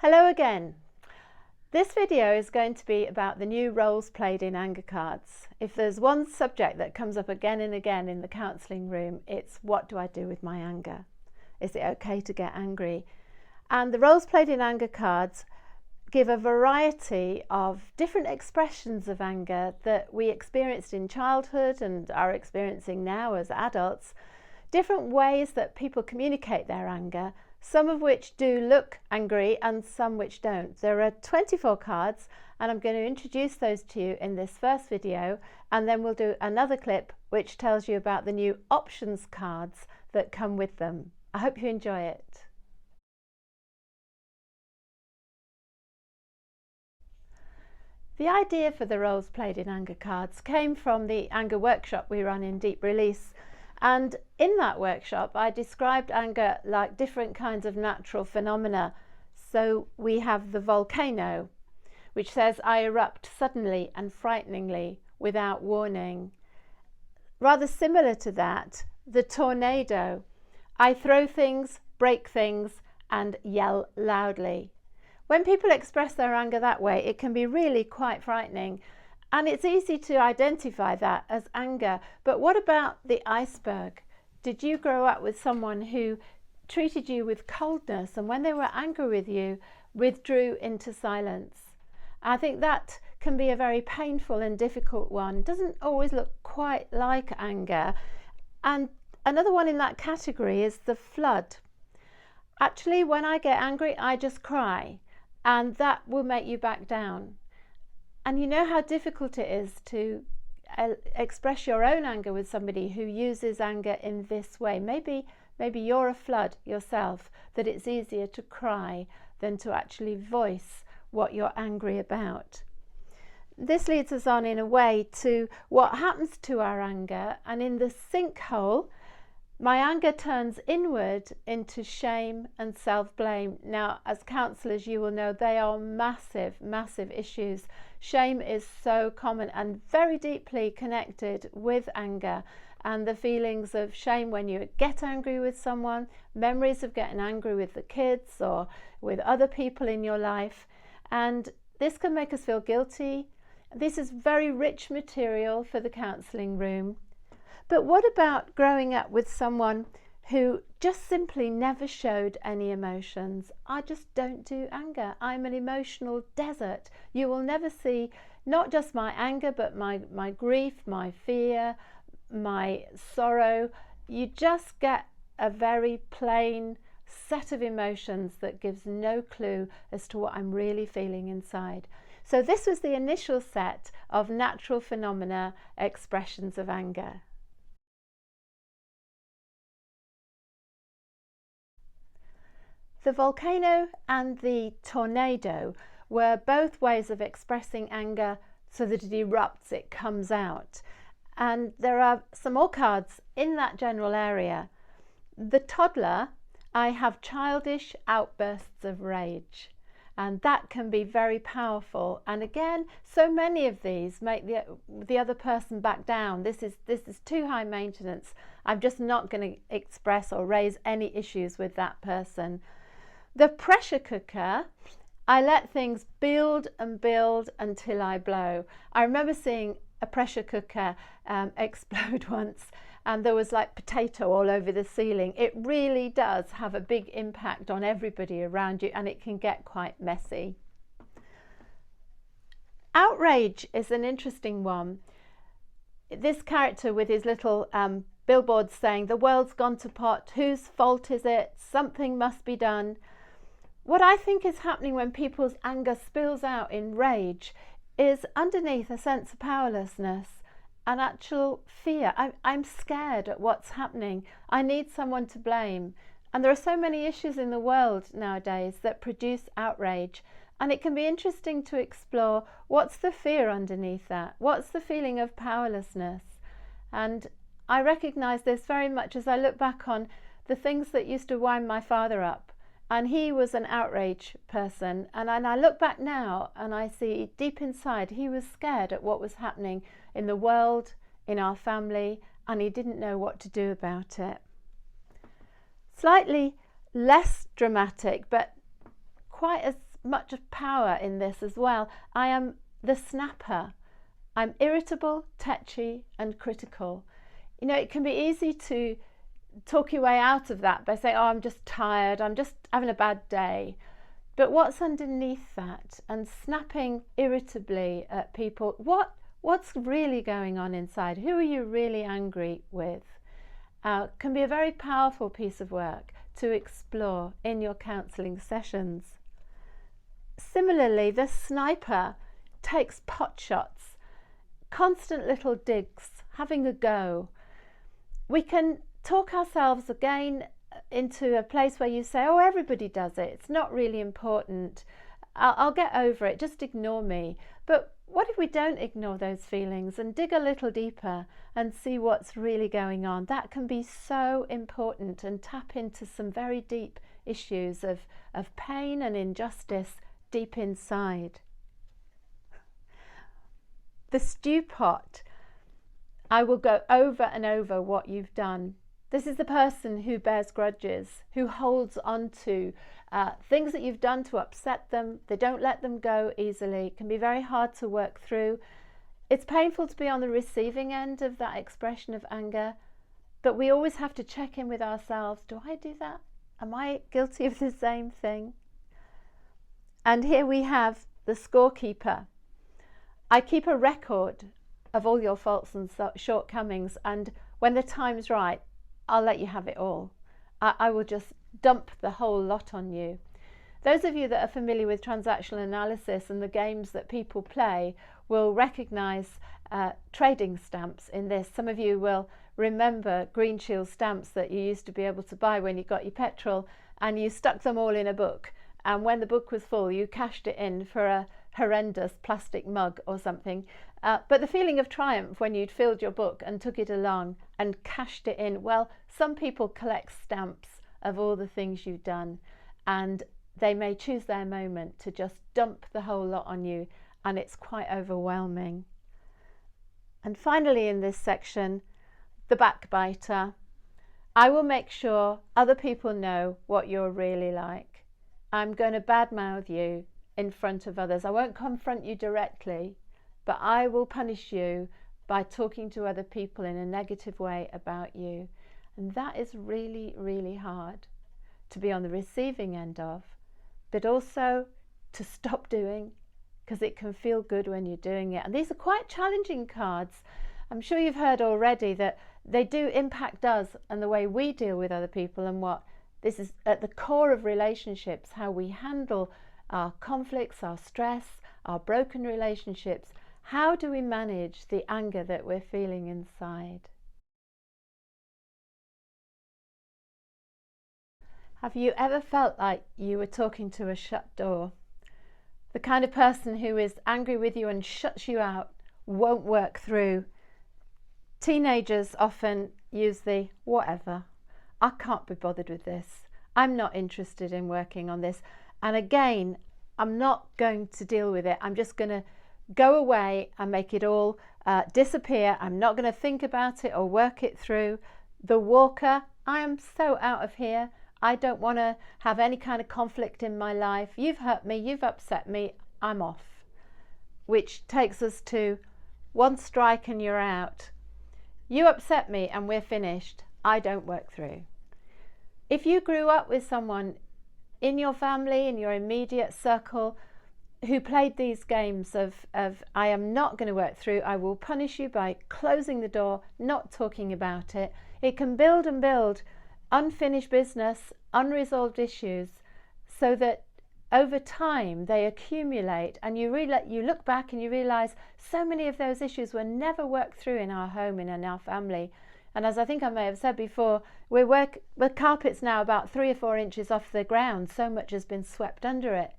Hello again. This video is going to be about the new roles played in anger cards. If there's one subject that comes up again and again in the counselling room, it's what do I do with my anger? Is it okay to get angry? And the roles played in anger cards give a variety of different expressions of anger that we experienced in childhood and are experiencing now as adults, different ways that people communicate their anger, some of which do look angry and some which don't. There are 24 cards and I'm going to introduce those to you in this first video, and then we'll do another clip which tells you about the new options cards that come with them. I hope you enjoy it. The idea for the roles played in anger cards came from the anger workshop we run in Deep Release. And in that workshop, I described anger like different kinds of natural phenomena. So we have the volcano, which says I erupt suddenly and frighteningly without warning. Rather similar to that, the tornado. I throw things, break things, and yell loudly. When people express their anger that way, it can be really quite frightening. And it's easy to identify that as anger. But what about the iceberg? Did you grow up with someone who treated you with coldness and when they were angry with you, withdrew into silence? I think that can be a very painful and difficult one. It doesn't always look quite like anger. And another one in that category is the flood. Actually, when I get angry, I just cry, and that will make you back down. And you know how difficult it is to express your own anger with somebody who uses anger in this way. Maybe you're a flood yourself, that it's easier to cry than to actually voice what you're angry about. This leads us on in a way to what happens to our anger, and in the sinkhole, my anger turns inward into shame and self-blame. Now, as counsellors, you will know they are massive, massive issues. Shame is so common and very deeply connected with anger, and the feelings of shame when you get angry with someone, memories of getting angry with the kids or with other people in your life. And this can make us feel guilty. This is very rich material for the counselling room. But what about growing up with someone who just simply never showed any emotions? I just don't do anger. I'm an emotional desert. You will never see not just my anger, but my grief, my fear, my sorrow. You just get a very plain set of emotions that gives no clue as to what I'm really feeling inside. So this was the initial set of natural phenomena, expressions of anger. The volcano and the tornado were both ways of expressing anger so that it erupts, it comes out. And there are some more cards in that general area. The toddler, I have childish outbursts of rage. And that can be very powerful. And again, so many of these make the other person back down. This is too high maintenance. I'm just not going to express or raise any issues with that person. The pressure cooker, I let things build and build until I blow. I remember seeing a pressure cooker explode once, and there was like potato all over the ceiling. It really does have a big impact on everybody around you, and it can get quite messy. Outrage is an interesting one. This character with his little billboard saying, "The world's gone to pot, whose fault is it? Something must be done." What I think is happening when people's anger spills out in rage is underneath a sense of powerlessness, an actual fear. I'm scared at what's happening. I need someone to blame. And there are so many issues in the world nowadays that produce outrage. And it can be interesting to explore what's the fear underneath that? What's the feeling of powerlessness? And I recognise this very much as I look back on the things that used to wind my father up. And he was an outrage person. And I look back now and I see deep inside he was scared at what was happening in the world, in our family, and he didn't know what to do about it. Slightly less dramatic, but quite as much power in this as well. I am the snapper. I'm irritable, tetchy, and critical. You know, it can be easy to talk your way out of that by saying, oh, I'm just tired, I'm just having a bad day. But what's underneath that? And snapping irritably at people, what's really going on inside? Who are you really angry with? Can be a very powerful piece of work to explore in your counselling sessions. Similarly, the sniper takes pot shots, constant little digs, having a go. We can talk ourselves again into a place where you say, oh, everybody does it, it's not really important, I'll get over it, just ignore me. But what if we don't ignore those feelings and dig a little deeper and see what's really going on? That can be so important and tap into some very deep issues of pain and injustice deep inside. The stew pot. I will go over and over what you've done. This is the person who bears grudges, who holds on to things that you've done to upset them. They don't let them go easily. It can be very hard to work through. It's painful to be on the receiving end of that expression of anger, but we always have to check in with ourselves. Do I do that? Am I guilty of the same thing? And here we have the scorekeeper. I keep a record of all your faults and shortcomings, and when the time's right, I'll let you have it all. I will just dump the whole lot on you. Those of you that are familiar with transactional analysis and the games that people play will recognise trading stamps in this. Some of you will remember Green Shield stamps that you used to be able to buy when you got your petrol, and you stuck them all in a book, and when the book was full you cashed it in for a horrendous plastic mug or something. But the feeling of triumph when you'd filled your book and took it along and cashed it in, well, some people collect stamps of all the things you've done, and they may choose their moment to just dump the whole lot on you, and it's quite overwhelming. And finally in this section, the backbiter. I will make sure other people know what you're really like. I'm going to badmouth you in front of others. I won't confront you directly, but I will punish you by talking to other people in a negative way about you. And that is really, really hard to be on the receiving end of, but also to stop doing, because it can feel good when you're doing it. And these are quite challenging cards. I'm sure you've heard already that they do impact us and the way we deal with other people, and what this is at the core of relationships, how we handle our conflicts, our stress, our broken relationships. How do we manage the anger that we're feeling inside? Have you ever felt like you were talking to a shut door? The kind of person who is angry with you and shuts you out, won't work through. Teenagers often use the whatever. I can't be bothered with this. I'm not interested in working on this. And again, I'm not going to deal with it. I'm just going to go away and make it all disappear. I'm not going to think about it or work it through. The walker, I am so out of here. I don't want to have any kind of conflict in my life. You've hurt me, you've upset me, I'm off. Which takes us to one strike and you're out. You upset me and we're finished. I don't work through. If you grew up with someone in your family, in your immediate circle, who played these games of I am not going to work through, I will punish you by closing the door, not talking about it, it can build and build unfinished business, unresolved issues, so that over time they accumulate, and you look back and you realize so many of those issues were never worked through in our home and in our family. And as I think I may have said before, the carpet's now about 3 or 4 inches off the ground, so much has been swept under it.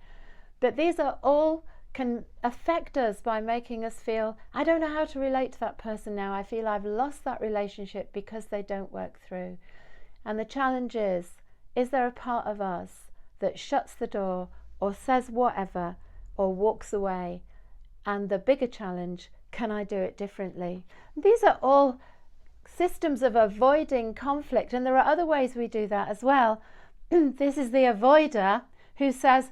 But these are all can affect us by making us feel, I don't know how to relate to that person now, I feel I've lost that relationship because they don't work through. And the challenge is there a part of us that shuts the door or says whatever or walks away? And the bigger challenge, can I do it differently? These are all systems of avoiding conflict, and there are other ways we do that as well. This is the avoider who says,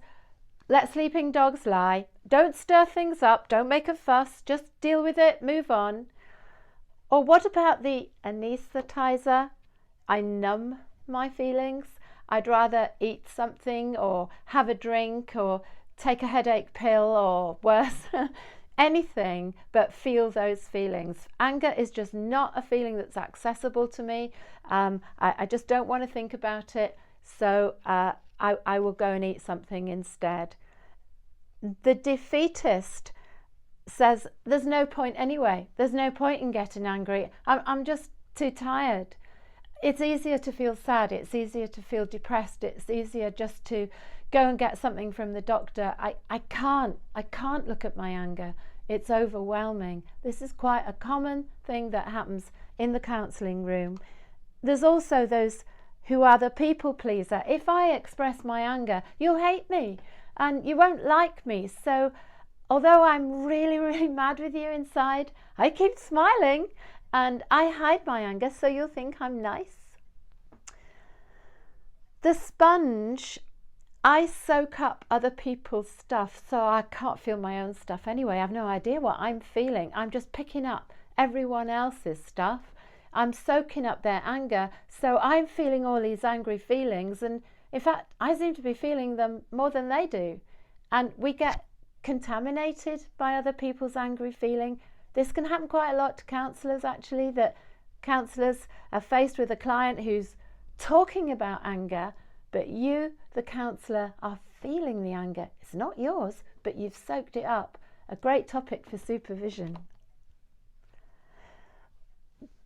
let sleeping dogs lie. Don't stir things up. Don't make a fuss. Just deal with it. Move on. Or what about the anesthetizer? I numb my feelings. I'd rather eat something or have a drink or take a headache pill or worse, anything but feel those feelings. Anger is just not a feeling that's accessible to me. I just don't want to think about it. So I will go and eat something instead. The defeatist says there's no point anyway. There's no point in getting angry. I'm just too tired. It's easier to feel sad. It's easier to feel depressed. It's easier just to go and get something from the doctor. I can't look at my anger. It's overwhelming. This is quite a common thing that happens in the counselling room. There's also those who are the people pleaser. If I express my anger, you'll hate me and you won't like me. So although I'm really, really mad with you inside, I keep smiling and I hide my anger so you'll think I'm nice. The sponge, I soak up other people's stuff, so I can't feel my own stuff anyway. I have no idea what I'm feeling. I'm just picking up everyone else's stuff. I'm soaking up their anger, so I'm feeling all these angry feelings, and in fact I seem to be feeling them more than they do, and we get contaminated by other people's angry feeling. This can happen quite a lot to counsellors actually, that counsellors are faced with a client who's talking about anger, but you, the counsellor, are feeling the anger. It's not yours, but you've soaked it up. A great topic for supervision.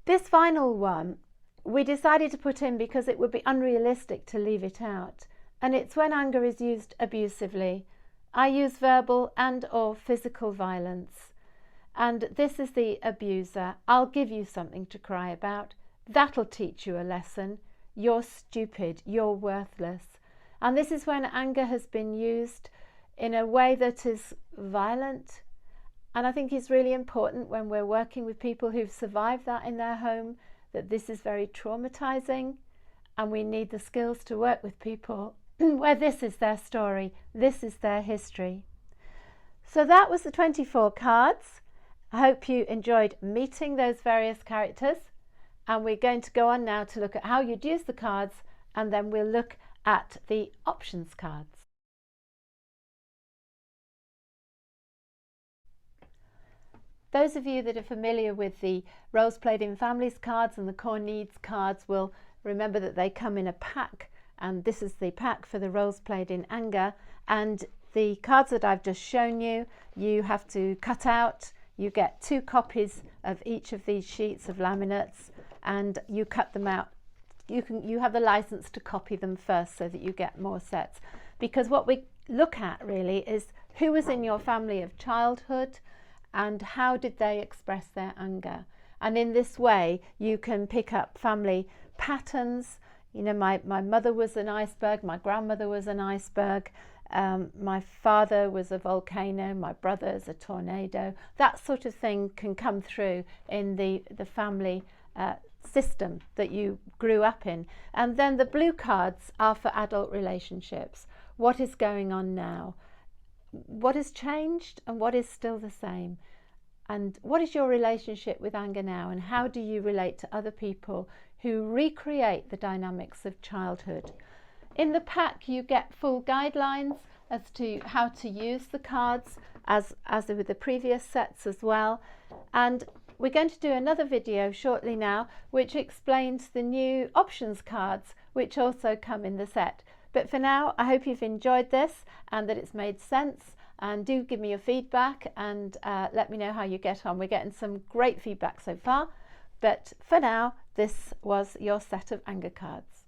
This final one we decided to put in because it would be unrealistic to leave it out, and it's when anger is used abusively. I use verbal and or physical violence, and this is the abuser. I'll give you something to cry about. That'll teach you a lesson. You're stupid, you're worthless. And this is when anger has been used in a way that is violent. And I think it's really important when we're working with people who've survived that in their home, that this is very traumatizing, and we need the skills to work with people where this is their story, this is their history. So that was the 24 cards. I hope you enjoyed meeting those various characters. And we're going to go on now to look at how you'd use the cards, and then we'll look at the options cards. Those of you that are familiar with the Roles Played in Families cards and the Core Needs cards will remember that they come in a pack, and this is the pack for the Roles Played in Anger. And the cards that I've just shown you, you have to cut out. You get 2 copies of each of these sheets of laminates, and you cut them out. You have the license to copy them first so that you get more sets, because what we look at really is who was in your family of childhood and how did they express their anger. And in this way you can pick up family patterns. You know, my mother was an iceberg, my grandmother was an iceberg, my father was a volcano, my brother's a tornado. That sort of thing can come through in the family system that you grew up in. And then the blue cards are for adult relationships. What is going on now? What has changed and what is still the same? And what is your relationship with anger now, and how do you relate to other people who recreate the dynamics of childhood? In the pack you get full guidelines as to how to use the cards, as with the previous sets as well. And we're going to do another video shortly now which explains the new options cards which also come in the set. But for now, I hope you've enjoyed this and that it's made sense, and do give me your feedback and let me know how you get on. We're getting some great feedback so far, but for now this was your set of anger cards.